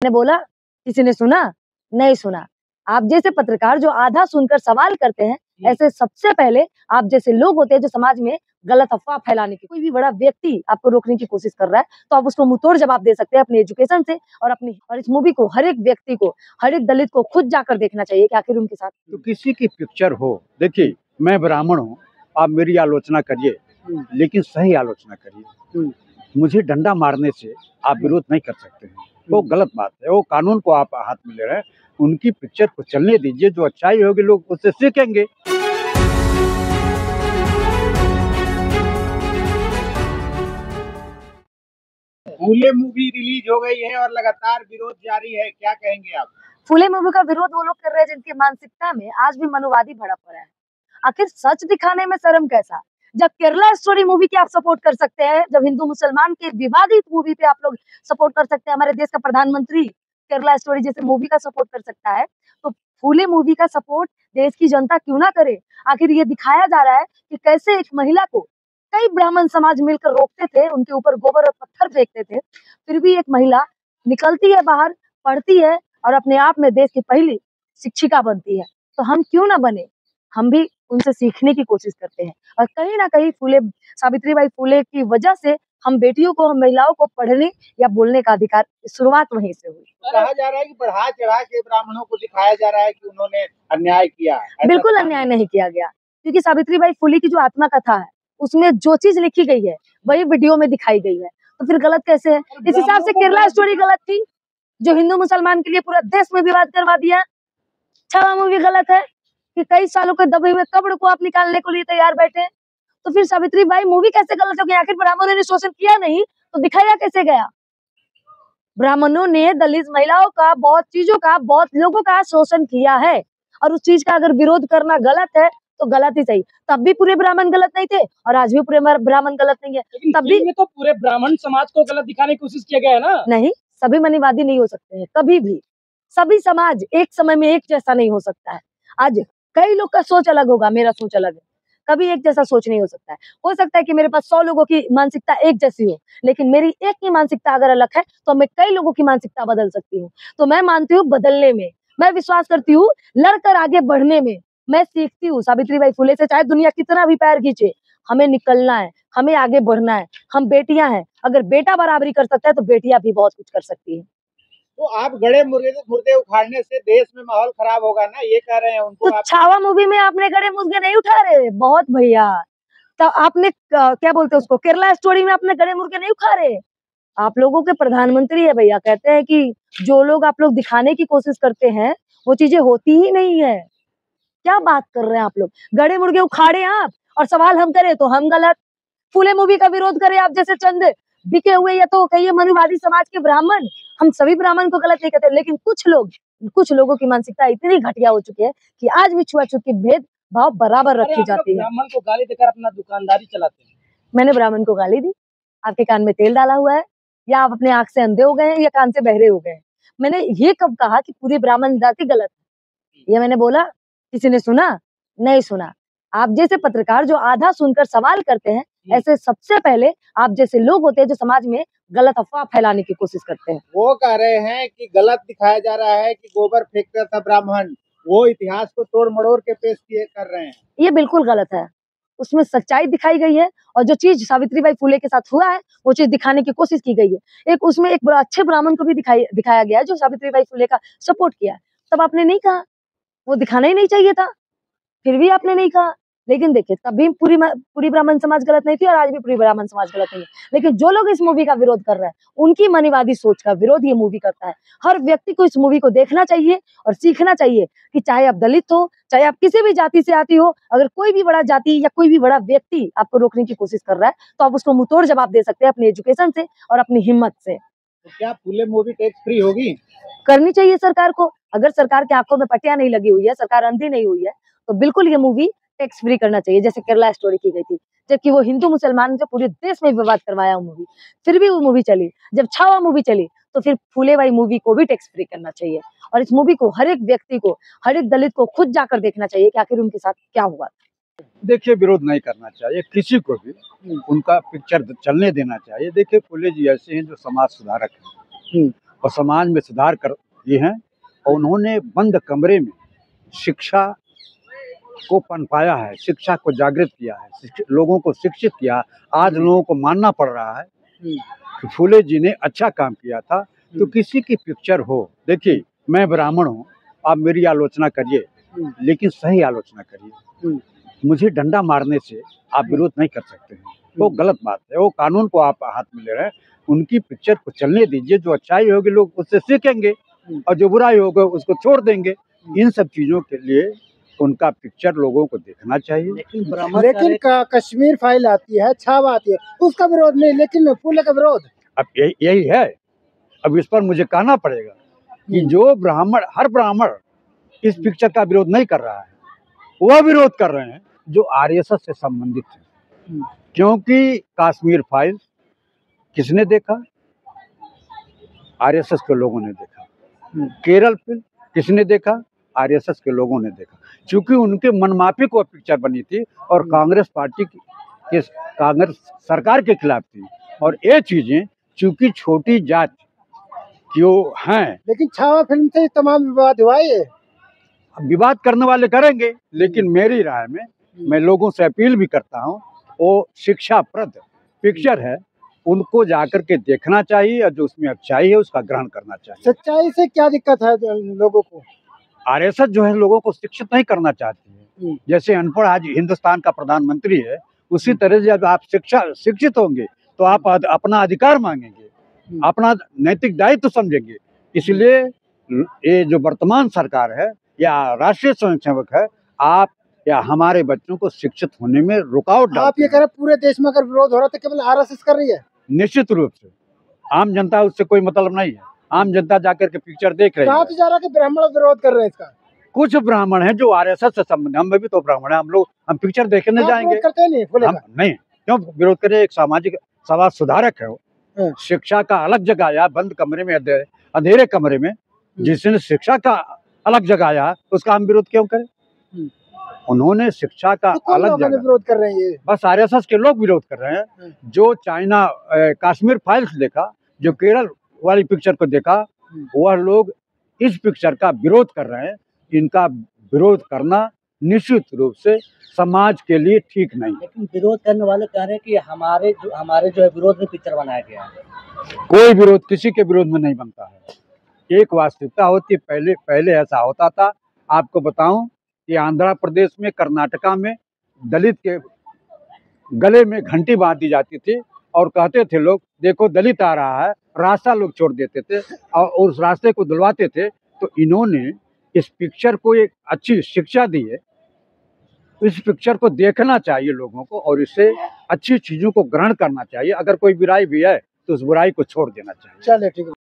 मैंने बोला, किसी ने सुना? नहीं सुना। आप जैसे पत्रकार जो आधा सुनकर सवाल करते हैं, ऐसे सबसे पहले आप जैसे लोग होते हैं जो समाज में गलत अफवाह फैलाने की, कोई भी बड़ा व्यक्ति आपको रोकने की कोशिश कर रहा है तो आप उसको मुंहतोड़ जवाब दे सकते हैं अपने एजुकेशन से और इस मूवी को हर एक व्यक्ति को, हर एक दलित को खुद जाकर देखना चाहिए कि आखिर उनके साथ तो किसी की पिक्चर हो। देखिए, मैं ब्राह्मण हूँ, आप मेरी आलोचना करिए, लेकिन सही आलोचना करिए। मुझे डंडा मारने से आप विरोध नहीं कर सकते हैं, वो गलत बात है। वो कानून को आप हाथ में ले रहे हैं। उनकी पिक्चर को चलने दीजिए, जो अच्छाई होगी लोग उससे सीखेंगे। फूले मूवी रिलीज हो गई है और लगातार विरोध जारी है, क्या कहेंगे आप? फूले मूवी का विरोध वो लोग कर रहे हैं जिनकी मानसिकता में आज भी मनुवादी भरा पड़ा है। आखिर सच दिखाने में शर्म कैसा? जब केरला स्टोरी मूवी की आप सपोर्ट कर सकते हैं, जब हिंदू मुसलमान के विवादित मूवी पे आप लोग सपोर्ट कर सकते हैं, हमारे देश का प्रधानमंत्री केरला स्टोरी जैसे मूवी का सपोर्ट कर सकता है, तो फूले मूवी का सपोर्ट देश की जनता क्यों ना करे? आखिर ये दिखाया जा रहा है कि कैसे एक महिला को कई ब्राह्मण समाज मिलकर रोकते थे, उनके ऊपर गोबर और पत्थर फेंकते थे, फिर भी एक महिला निकलती है बाहर, पढ़ती है और अपने आप में देश की पहली शिक्षिका बनती है। तो हम क्यों ना बने? हम भी उनसे सीखने की कोशिश करते हैं और कहीं ना कहीं सावित्रीबाई फूले की वजह से हम बेटियों को, हम महिलाओं को पढ़ने या बोलने का अधिकार, शुरुआत वहीं से हुई। कहा जा रहा है कि बढ़ा चढ़ा के ब्राह्मणों को दिखाया जा रहा है कि उन्होंने अन्याय किया। बिल्कुल अन्याय नहीं किया गया, क्योंकि सावित्रीबाई फूले की जो आत्मकथा है उसमें जो चीज लिखी गई है वही वीडियो में दिखाई गई है, तो फिर गलत कैसे है? इस हिसाब से केरला स्टोरी गलत थी, जो हिंदू मुसलमान के लिए पूरा देश में विवाद करवा दिया। छावा मूवी गलत है कि कई सालों के दबे हुए कब्र को आप निकालने के लिए तैयार बैठे। तो फिर सावित्रीबाई मूवी कैसे गलत हो गई? आखिर ब्राह्मणों ने शोषण किया नहीं तो दिखाया कैसे गया? ब्राह्मणों ने दलित महिलाओं का, बहुत चीजों का, बहुत लोगों का शोषण किया है और उस चीज का अगर विरोध करना गलत है तो गलत ही सही। तब भी पूरे ब्राह्मण गलत नहीं थे और आज भी पूरे ब्राह्मण गलत नहीं है। तब भी तो पूरे ब्राह्मण समाज को गलत दिखाने की कोशिश किया गया है ना? नहीं, सभी मनीवादी नहीं हो सकते हैं कभी भी। सभी समाज एक समय में एक जैसा नहीं हो सकता है। आज कई लोग का सोच अलग होगा, मेरा सोच अलग है, कभी एक जैसा सोच नहीं हो सकता है। हो सकता है कि मेरे पास 100 लोगों की मानसिकता एक जैसी हो, लेकिन मेरी एक की मानसिकता अगर अलग है तो मैं कई लोगों की मानसिकता बदल सकती हूँ। तो मैं मानती हूँ बदलने में, मैं विश्वास करती हूँ लड़कर आगे बढ़ने में। मैं सीखती हूँ सावित्रीबाई फुले से, चाहे दुनिया कितना भी पैर खींचे, हमें निकलना है, हमें आगे बढ़ना है। हम बेटियां हैं, अगर बेटा बराबरी कर सकता है तो बेटियां भी बहुत कुछ कर सकती है। तो आप गड़े मुर्दे उखाड़ने से देश में माहौल खराब होगा ना, ये कह रहे हैं उनको? तो छावा मूवी में आपने गड़े मुर्गे नहीं उठा रहे? बहुत भैया, तो आपने क्या बोलते हैं उसको, केरला स्टोरी में आपने गड़े मुर्गे नहीं उखा रहे? आप लोगों के प्रधानमंत्री है भैया, कहते हैं कि जो लोग आप लोग दिखाने की कोशिश करते हैं वो चीजें होती ही नहीं है। क्या बात कर रहे हैं आप लोग? गड़े मुर्गे उखाड़े आप और सवाल हम करें तो हम गलत। फूले मूवी का विरोध करें आप जैसे चंद बिके हुए या तो कहिए मनुवादी समाज के ब्राह्मण, हम सभी ब्राह्मण को गलत नहीं कहते, लेकिन कुछ लोगों की मानसिकता इतनी घटिया हो चुकी है कि आज भी छुआछूत की भेदभाव बराबर रखी जाती है। ब्राह्मण को गाली देकर अपना दुकानदारी चलाते हैं। मैंने ब्राह्मण को गाली दी? आपके कान में तेल डाला हुआ है या आप अपने आंख से अंधे हो गए हैं या कान से बहरे हो गए हैं? मैंने ये कब कहा कि पूरी ब्राह्मण जाति गलत है? ये मैंने बोला, किसी ने सुना? नहीं सुना। आप जैसे पत्रकार जो आधा सुनकर सवाल करते हैं, ऐसे सबसे पहले आप जैसे लोग होते हैं जो समाज में गलत अफवाह फैलाने की कोशिश करते हैं। वो कह रहे हैं कि गलत दिखाया जा रहा है कि गोबर फेंकता था ब्राह्मण, वो इतिहास को तोड़ मड़ोड़ के पेश किए कर रहे हैं। ये बिल्कुल गलत है, उसमें सच्चाई दिखाई गई है और जो चीज सावित्रीबाई फुले के साथ हुआ है वो चीज दिखाने की कोशिश की गई है। एक उसमें एक अच्छे ब्राह्मण को भी दिखाया गया है जो सावित्रीबाई फुले का सपोर्ट किया है। तब आपने नहीं कहा, वो दिखाना ही नहीं चाहिए था, फिर भी आपने नहीं कहा। लेकिन देखिए, तभी पूरी ब्राह्मण समाज गलत नहीं थी और आज भी पूरी ब्राह्मण समाज गलत नहीं है। लेकिन जो लोग इस मूवी का विरोध कर रहे हैं उनकी मनीवादी सोच का विरोध ये मूवी करता है। हर व्यक्ति को इस मूवी को देखना चाहिए और सीखना चाहिए कि चाहे आप दलित हो, चाहे आप किसी भी जाति से आती हो, अगर कोई भी बड़ा जाति या कोई भी बड़ा व्यक्ति आपको रोकने की कोशिश कर रहा है तो आप उसको मुंहतोड़ जवाब दे सकते हैं अपने एजुकेशन से और अपनी हिम्मत से। तो क्या फूले मूवी टैक्स फ्री होगी? करनी चाहिए सरकार को। अगर सरकार के आंखों में पट्टियां नहीं लगी हुई है, सरकार अंधी नहीं हुई है, तो बिल्कुल ये मूवी टैक्स फ्री करना चाहिए, जैसे केरला स्टोरी की गई थी। जबकि वो हिंदू मुसलमान जो पूरे देश में विवाद करवाया वो मूवी, फिर भी वो मूवी चली। जब छावा मूवी चली तो फिर फूलेबाई मूवी को भी टैक्स फ्री करना चाहिए और इस मूवी को हर एक व्यक्ति को, हर एक दलित को खुद जाकर देखना चाहिए कि आखिर उनके साथ क्या हुआ। देखिए, विरोध नहीं करना चाहिए किसी को भी, उनका पिक्चर चलने देना चाहिए। देखिए, फुले जी ऐसे हैं जो समाज सुधारक हैं, और समाज में सुधार कर दिए हैं। और उन्होंने बंद कमरे में शिक्षा को पनपाया है, शिक्षा को जागृत किया है, लोगों को शिक्षित किया। आज लोगों को मानना पड़ रहा है कि फूले जी ने अच्छा काम किया था। तो किसी की पिक्चर हो, देखिए मैं ब्राह्मण हूँ, आप मेरी आलोचना करिए लेकिन सही आलोचना करिए। मुझे डंडा मारने से आप विरोध नहीं कर सकते हैं, वो गलत बात है। वो कानून को आप हाथ में ले रहे हैं। उनकी पिक्चर को चलने दीजिए, जो अच्छाई होगी लोग उससे सीखेंगे और जो बुराई होगा उसको छोड़ देंगे। इन सब चीजों के लिए उनका पिक्चर लोगों को देखना चाहिए। लेकिन कश्मीर फाइल आती है, छावा आती है, उसका विरोध नहीं, लेकिन फूले का विरोध। अब यही है। अब इस पर मुझे कहना पड़ेगा कि जो ब्राह्मण, हर ब्राह्मण इस पिक्चर का विरोध नहीं कर रहा है, वह विरोध कर रहे हैं जो आरएसएस से संबंधित है। क्योंकि कश्मीर फाइल किसने देखा? आरएसएस के लोगों ने देखा। केरल फिल्म किसने देखा? आरएसएस के लोगों ने देखा। क्योंकि उनके मनमाफिक वो पिक्चर बनी थी और कांग्रेस पार्टी के, कांग्रेस सरकार के खिलाफ थी। और ये चीजें चूंकि छोटी जात क्यों हैं, लेकिन छावा फिल्म से तमाम विवाद हुआ है। विवाद करने वाले करेंगे, लेकिन मेरी राय में मैं लोगों से अपील भी करता हूँ, वो शिक्षाप्रद पिक्चर है, उनको जाकर के देखना चाहिए और जो उसमें अच्छाई है उसका ग्रहण करना चाहिए। सच्चाई से क्या दिक्कत है लोगों को? आरएसएस जो है लोगों को शिक्षित नहीं करना चाहती है। जैसे अनपढ़ आज हिंदुस्तान का प्रधानमंत्री है, उसी तरह से जब आप शिक्षित होंगे तो आप अपना अधिकार मांगेंगे, अपना नैतिक दायित्व समझेंगे। इसलिए ये जो वर्तमान सरकार है या राष्ट्रीय स्वयंसेवक है, आप या हमारे बच्चों को शिक्षित होने में रुकावट डालते हैं। आप ये कह रहे पूरे देश में अगर विरोध हो रहा है तो केवल आरएसएस कर रही है? निश्चित रूप से आम जनता, उससे कोई मतलब नहीं है। आम जनता जाकर के पिक्चर देख रही है। कहा तो जा रहा है कि ब्राह्मण विरोध कर रहे हैं इसका। कुछ ब्राह्मण हैं जो आरएसएस से संबंधित, हम भी तो ब्राह्मण हैं, हम पिक्चर देखने जाएंगे। करते नहीं, हम नहीं, क्यों विरोध करें? एक सामाजिक समाज सुधारक है वो। शिक्षा का अलग जगाया बंद कमरे में, अंधेरे कमरे में, जिसने शिक्षा का अलग जगाया उसका हम विरोध क्यों करें? उन्होंने शिक्षा का अलग जगह विरोध कर रहे हैं। बस आरएसएस के लोग विरोध कर रहे हैं। जो चाइना कश्मीर फाइल्स देखा, जो केरल वाली पिक्चर को देखा, वह लोग इस पिक्चर का विरोध कर रहे हैं। इनका विरोध करना निश्चित रूप से समाज के लिए ठीक नहीं। लेकिन विरोध करने वाले कह रहे हैं कि हमारे जो है विरोध में पिक्चर बनाया गया है। कोई विरोध किसी के विरोध में नहीं बनता है। एक वास्तविकता होती है। पहले ऐसा होता था। आपको बताऊं कि आंध्र प्रदेश में, कर्नाटका में दलित के गले में घंटी बांध दी जाती थी और कहते थे लोग, देखो दलित आ रहा है, रास्ता लोग छोड़ देते थे और उस रास्ते को दिलवाते थे। तो इन्होंने इस पिक्चर को एक अच्छी शिक्षा दी है। इस पिक्चर को देखना चाहिए लोगों को और इससे अच्छी चीजों को ग्रहण करना चाहिए। अगर कोई बुराई भी है तो उस बुराई को छोड़ देना चाहिए। चलिए ठीक है।